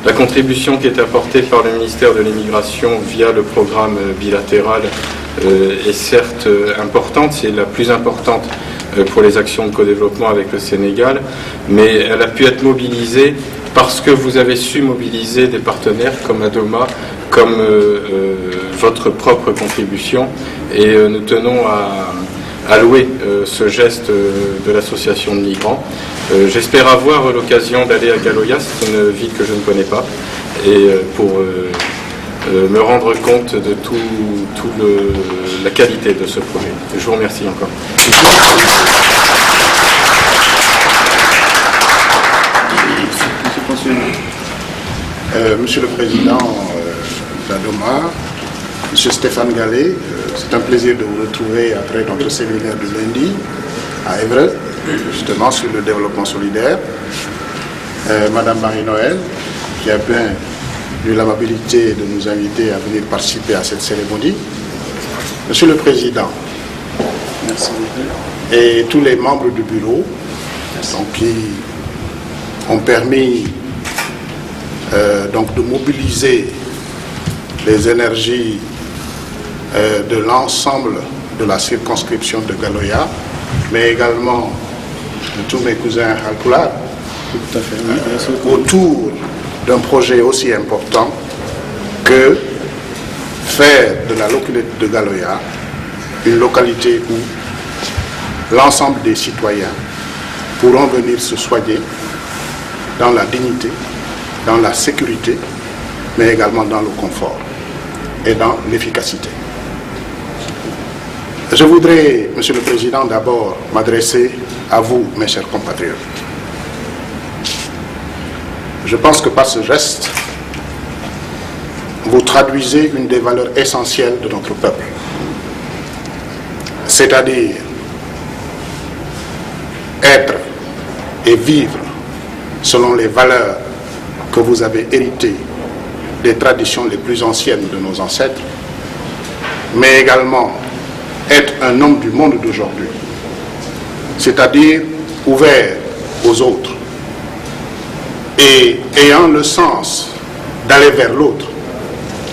La contribution qui est apportée par le ministère de l'Immigration via le programme bilatéral est certes importante, c'est la plus importante pour les actions de co-développement avec le Sénégal, mais elle a pu être mobilisée parce que vous avez su mobiliser des partenaires comme Adoma, comme votre propre contribution, et nous tenons à louer ce geste de l'association de migrants. J'espère avoir l'occasion d'aller à Galoya, c'est une ville que je ne connais pas, et pour me rendre compte de la qualité de ce projet. Je vous remercie encore. Monsieur le Président d'Adoma, Monsieur Stéphane Gallet, c'est un plaisir de vous retrouver après notre séminaire de lundi à Évreux, justement sur le développement solidaire. Madame Marie-Noël, qui a bien eu l'amabilité de nous inviter à venir participer à cette cérémonie. Monsieur le Président, merci beaucoup. Et tous les membres du bureau donc, qui ont permis donc de mobiliser les énergies de l'ensemble de la circonscription de Galoya, mais également de tous mes cousins Halpulaar, autour d'un projet aussi important que faire de la localité de Galoya une localité où l'ensemble des citoyens pourront venir se soigner dans la dignité, dans la sécurité, mais également dans le confort et dans l'efficacité. Je voudrais, Monsieur le Président, d'abord m'adresser à vous, mes chers compatriotes. Je pense que par ce geste, vous traduisez une des valeurs essentielles de notre peuple, c'est-à-dire être et vivre selon les valeurs que vous avez héritées des traditions les plus anciennes de nos ancêtres, mais également être un homme du monde d'aujourd'hui, c'est-à-dire ouvert aux autres et ayant le sens d'aller vers l'autre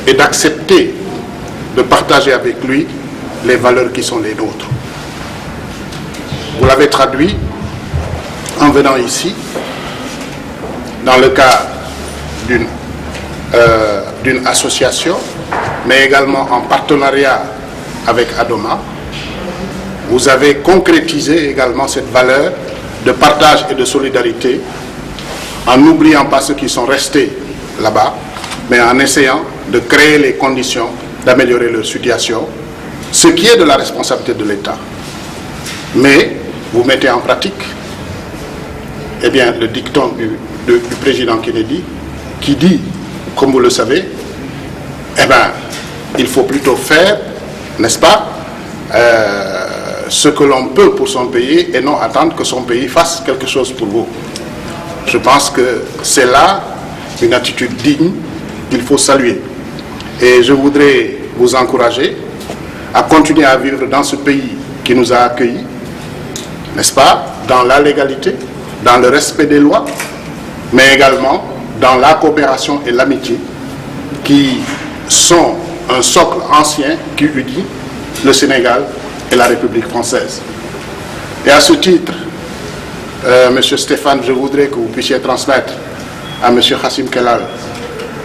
et d'accepter de partager avec lui les valeurs qui sont les nôtres. Vous l'avez traduit en venant ici dans le cadre d'une association, mais également en partenariat avec Adoma. Vous avez concrétisé également cette valeur de partage et de solidarité en n'oubliant pas ceux qui sont restés là-bas, mais en essayant de créer les conditions d'améliorer leur situation, ce qui est de la responsabilité de l'État. Mais vous mettez en pratique eh bien, le dicton du président Kennedy, qui dit, comme vous le savez, eh bien, il faut plutôt faire, n'est-ce pas, ce que l'on peut pour son pays et non attendre que son pays fasse quelque chose pour vous. Je pense que c'est là une attitude digne qu'il faut saluer. Et je voudrais vous encourager à continuer à vivre dans ce pays qui nous a accueillis, n'est-ce pas, dans la légalité, dans le respect des lois, mais également dans la coopération et l'amitié qui sont un socle ancien qui unit le Sénégal et la République française. Et à ce titre, Monsieur Stéphane, je voudrais que vous puissiez transmettre à Monsieur Hassim Kellal,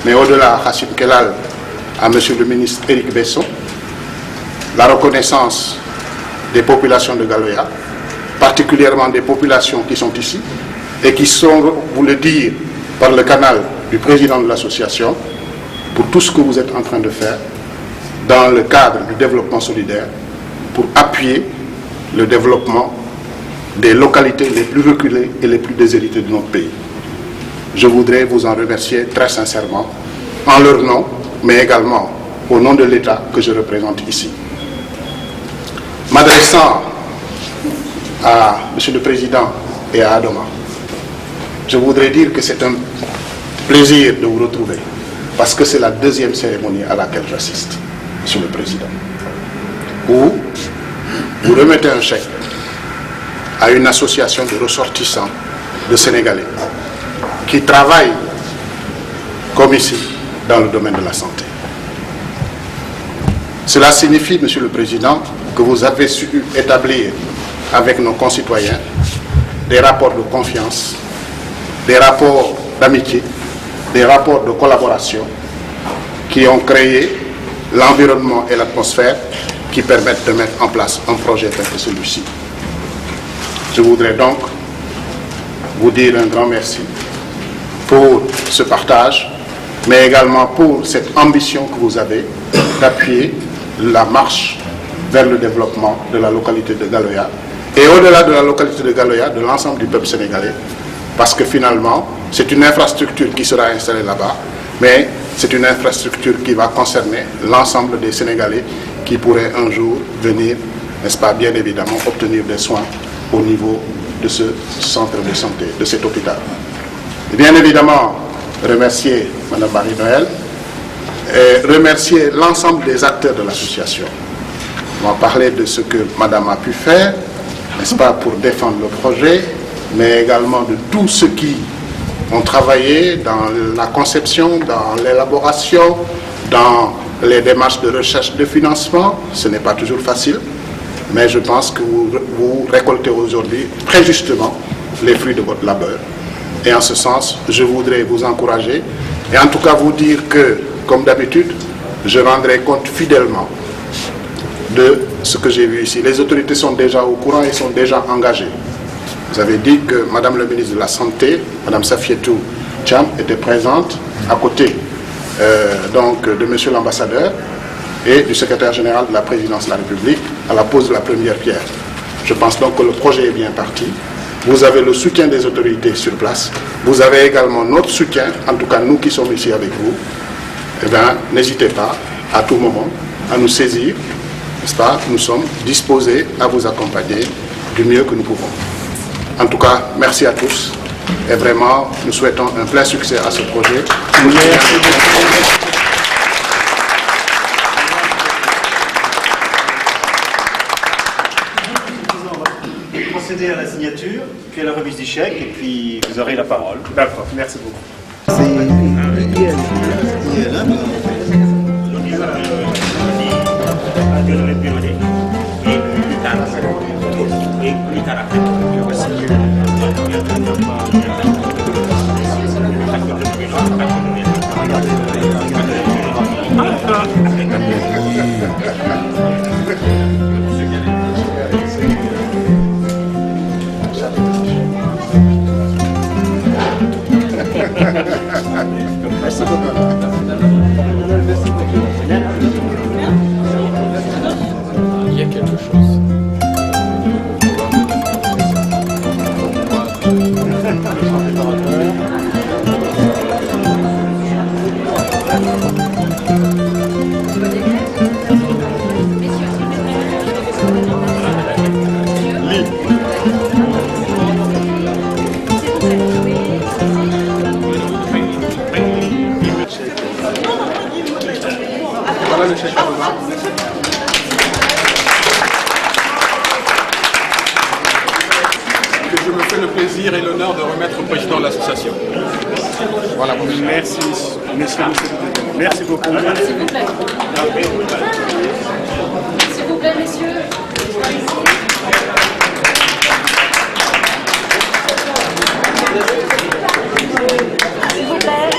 mais au-delà Hassim Kellal, à Monsieur le ministre Éric Besson, la reconnaissance des populations de Galoya, particulièrement des populations qui sont ici et qui sont, vous le dire, par le canal du président de l'association, pour tout ce que vous êtes en train de faire dans le cadre du développement solidaire pour appuyer le développement des localités les plus reculées et les plus déshéritées de notre pays. Je voudrais vous en remercier très sincèrement, en leur nom, mais également au nom de l'État que je représente ici. M'adressant à Monsieur le Président et à Adoma, je voudrais dire que c'est un plaisir de vous retrouver, parce que c'est la deuxième cérémonie à laquelle j'assiste, Monsieur le Président, où vous remettez un chèque à une association de ressortissants de Sénégalais qui travaillent comme ici, dans le domaine de la santé. Cela signifie, Monsieur le Président, que vous avez su établir avec nos concitoyens des rapports de confiance, des rapports d'amitié, des rapports de collaboration qui ont créé l'environnement et l'atmosphère qui permettent de mettre en place un projet tel que celui-ci. Je voudrais donc vous dire un grand merci pour ce partage, mais également pour cette ambition que vous avez d'appuyer la marche vers le développement de la localité de Galoya et au-delà de la localité de Galoya, de l'ensemble du peuple sénégalais, parce que finalement, c'est une infrastructure qui sera installée là-bas, mais c'est une infrastructure qui va concerner l'ensemble des Sénégalais qui pourraient un jour venir, n'est-ce pas, bien évidemment, obtenir des soins au niveau de ce centre de santé, de cet hôpital. Et bien évidemment, remercier Mme Marie-Noël et remercier l'ensemble des acteurs de l'association. On va parler de ce que Madame a pu faire, n'est-ce pas, pour défendre le projet, mais également de tous ceux qui ont travaillé dans la conception, dans l'élaboration, dans les démarches de recherche de financement. Ce n'est pas toujours facile, mais je pense que vous récoltez aujourd'hui très justement les fruits de votre labeur. Et en ce sens, je voudrais vous encourager et en tout cas vous dire que, comme d'habitude, je rendrai compte fidèlement de ce que j'ai vu ici. Les autorités sont déjà au courant et sont déjà engagées. Vous avez dit que Madame le ministre de la Santé, Madame Safietou Thiam, était présente à côté donc de Monsieur l'ambassadeur et du secrétaire général de la présidence de la République à la pose de la première pierre. Je pense donc que le projet est bien parti. Vous avez le soutien des autorités sur place. Vous avez également notre soutien, en tout cas nous qui sommes ici avec vous. Eh bien, n'hésitez pas à tout moment à nous saisir, n'est-ce pas? Nous sommes disposés à vous accompagner du mieux que nous pouvons. En tout cas, merci à tous et vraiment, nous souhaitons un plein succès à ce projet. Procéder à la signature, puis à la remise du chèque, et puis vous aurez la parole. D'accord, merci beaucoup. Merci beaucoup. Il y a quelque chose. Voilà le chèque à Doma. Que je me fais le plaisir et l'honneur de remettre au président de l'association. Voilà, mon cher. Merci, monsieur. Merci beaucoup. S'il vous plaît. S'il vous plaît, messieurs. S'il vous plaît.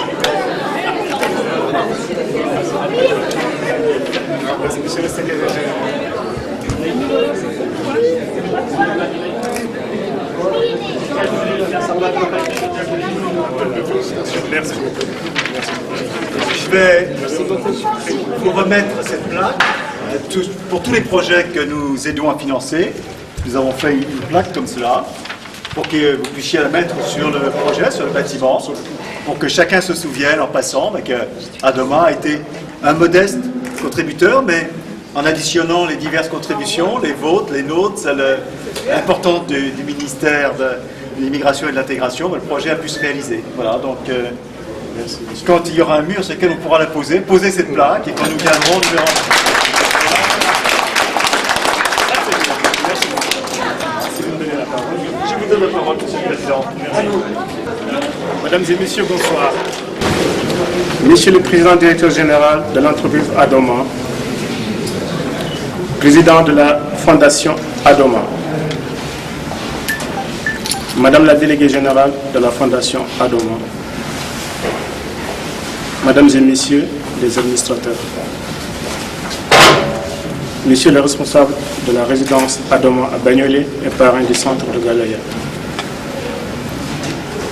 Monsieur le secrétaire général. Merci beaucoup. Je vais vous remettre cette plaque pour tous les projets que nous aidons à financer. Nous avons fait une plaque comme cela pour que vous puissiez la mettre sur le projet, sur le bâtiment, pour que chacun se souvienne en passant que Adoma a été un modeste contributeur, mais en additionnant les diverses contributions, les vôtres, les nôtres, celles importantes du ministère de l'immigration et de l'intégration, le projet a pu se réaliser. Voilà, donc quand il y aura un mur sur lequel on pourra la poser, posez cette plaque et quand nous viendrons, nous verrons. Je vous donne la parole, monsieur le président. Merci. Mesdames et messieurs, bonsoir. Monsieur le Président Directeur Général de l'entreprise Adoma, Président de la Fondation Adoma, Madame la Déléguée Générale de la Fondation Adoma, Mesdames et Messieurs les administrateurs, Monsieur le responsable de la résidence Adoma à Bagnolet et parrain du centre de Galaya,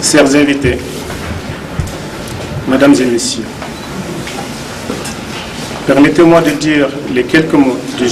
chers invités, Mesdames et Messieurs, permettez-moi de dire les quelques mots du